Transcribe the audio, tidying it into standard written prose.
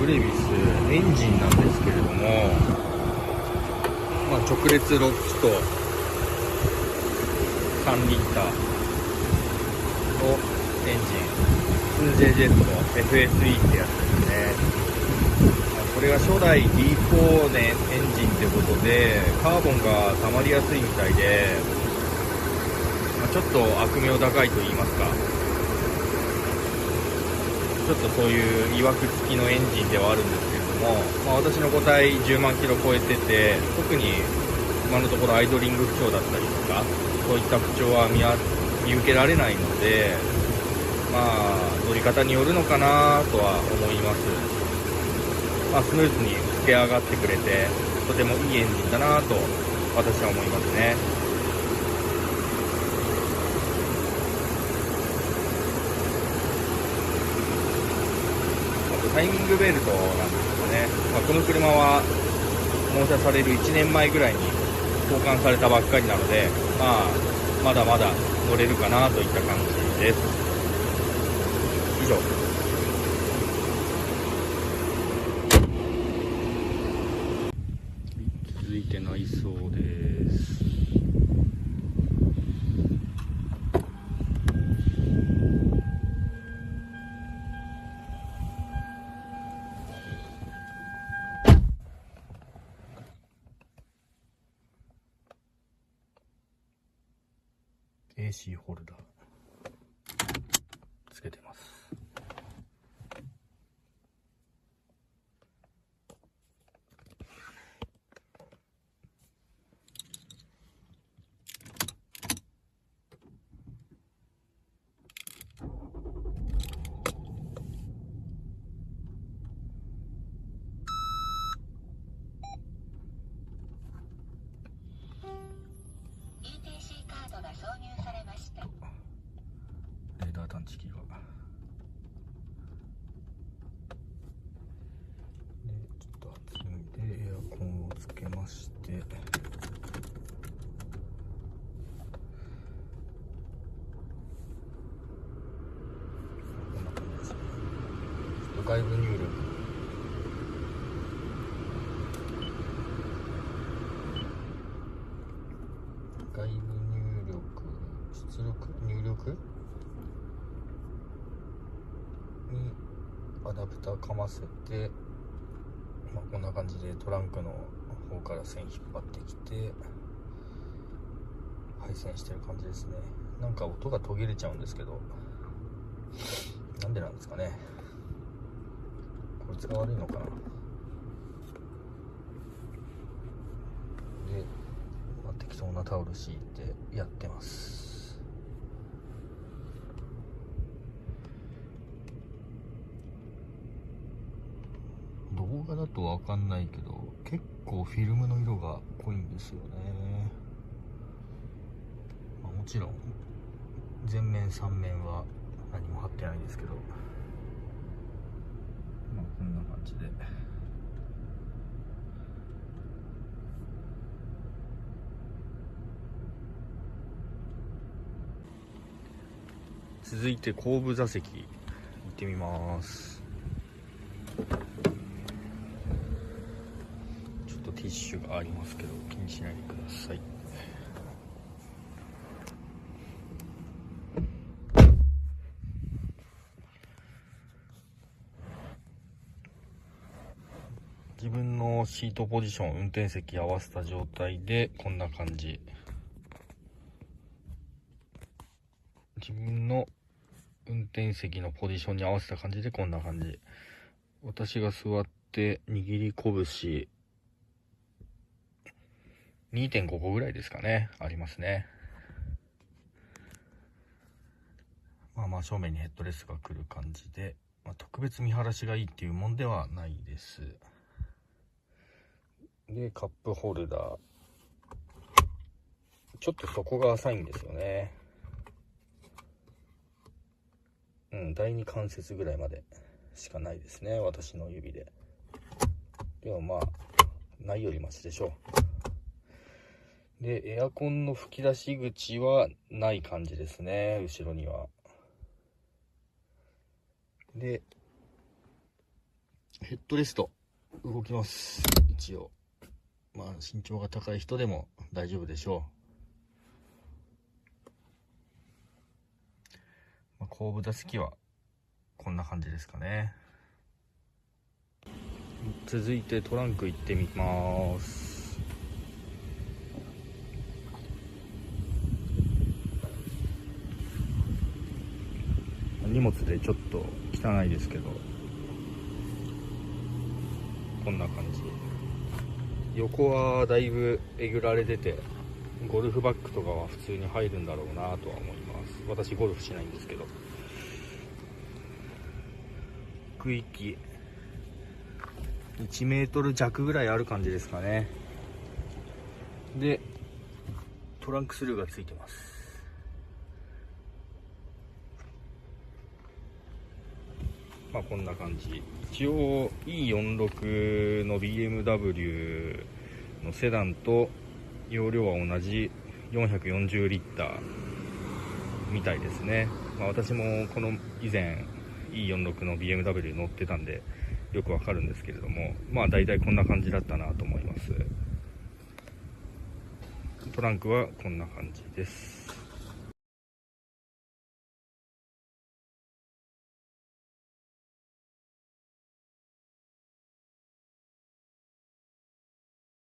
ブレビスエンジンなんですけれども、直列6気筒3リッターのエンジン 2J ジェットの FSE ってやつですね。これが初代 D4 でエンジンってことでカーボンが溜まりやすいみたいで、ちょっと悪名高いと言いますか、ちょっとそういう曰く付きのエンジンではあるんですけれども、私の個体10万キロ超えてて、特に今のところアイドリング不調だったりとかそういった不調は見受けられないので、乗り方によるのかなとは思います。スムーズにつけ上がってくれてとてもいいエンジンだなと私は思いますね。あとタイミングベルトなんですよね。この車は納車される1年前ぐらいに交換されたばっかりなので、まだまだ乗れるかなといった感じです。以上。続いて内装です。AC ホルダーつけてます。レーダー探知機がで、ちょっと暑いんでエアコンをつけまして、こんな感じですね。ちょっと外部入力出力入力にアダプターかませて、こんな感じでトランクの方から線引っ張ってきて配線してる感じですね。なんか音が途切れちゃうんですけど、なんでなんですかね。こいつが悪いのかな。で、適当なタオル敷いてやってます。動画だとわかんないけど結構フィルムの色が濃いんですよね。もちろん前面3面は何も貼ってないですけど、こんな感じで続いて後部座席行ってみます。ちょっとティッシュがありますけど気にしないでください。自分のシートポジション運転席合わせた状態でこんな感じ。自分の運転席のポジションに合わせた感じでこんな感じ。私が座って握り拳 2.5 個ぐらいですかね、ありますね。真正面にヘッドレスが来る感じで、特別見晴らしがいいっていうもんではないです。で、カップホルダー、ちょっと底が浅いんですよね。第2関節ぐらいまでしかないですね、私の指で。でもないよりマシでしょう。で、エアコンの吹き出し口はない感じですね、後ろには。で、ヘッドレスト動きます。一応まあ身長が高い人でも大丈夫でしょう。後部座席はこんな感じですかね。続いてトランク行ってみます。荷物でちょっと汚いですけど、こんな感じ。横はだいぶえぐられてて、ゴルフバッグとかは普通に入るんだろうなとは思います。私ゴルフしないんですけど。区域1メートル弱ぐらいある感じですかね。でトランクスルーがついてます。まあこんな感じ。一応 E46 の BMW のセダンと容量は同じ440リッターみたいですね。まあ私もこの以前 E46 の BMW に乗ってたんでよくわかるんですけれども、まあ大体こんな感じだったなと思います。トランクはこんな感じです。